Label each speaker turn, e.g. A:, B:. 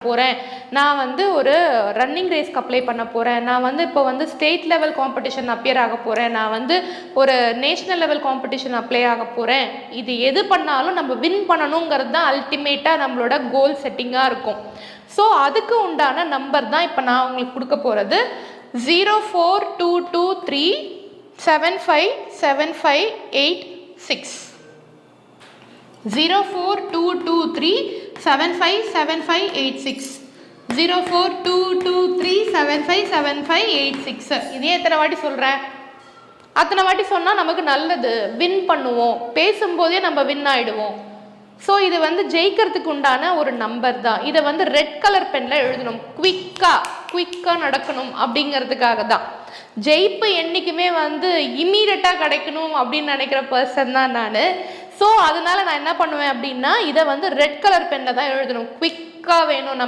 A: போகிறேன், நான் வந்து ஒரு ரன்னிங் ரேஸ்க்கு அப்ளை பண்ண போகிறேன், நான் வந்து இப்போ வந்து ஸ்டேட் லெவல் காம்படிஷன் அப்பியர் ஆக போகிறேன், நான் வந்து ஒரு நேஷ்னல் லெவல் காம்படிஷன் அப்ளை ஆக போகிறேன். இது எது பண்ணாலும் நம்ம வின் பண்ணணுங்கிறது தான் அல்டிமேட்டாக நம்மளோட கோல் செட்டிங்காக இருக்கும். ஸோ அதுக்கு உண்டான நம்பர் தான் இப்போ நான் உங்களுக்கு கொடுக்க போகிறது. 04223757586. 04223757586. 04223757586. இதே எத்தனை வாட்டி சொல்கிறேன்? அத்தனை வாட்டி சொன்னால் நமக்கு நல்லது, வின் பண்ணுவோம், பேசும்போதே நம்ம வின் ஆகிடுவோம். ஸோ இது வந்து ஜெயிக்கிறதுக்கு உண்டான ஒரு நம்பர் தான். இதை வந்து ரெட் கலர் பெனில் எழுதணும். குவிக்காக நடக்கணும் அப்படிங்கிறதுக்காக தான். ஜெயிப்பு என்றைக்குமே வந்து இம்மீடியட்டாக கிடைக்கணும் அப்படின்னு நினைக்கிற பர்சன் தான் நான். ஸோ அதனால நான் என்ன பண்ணுவேன் அப்படின்னா, இதை வந்து ரெட் கலர் பெனில் தான் எழுதணும். குவிக்காக வேணும்.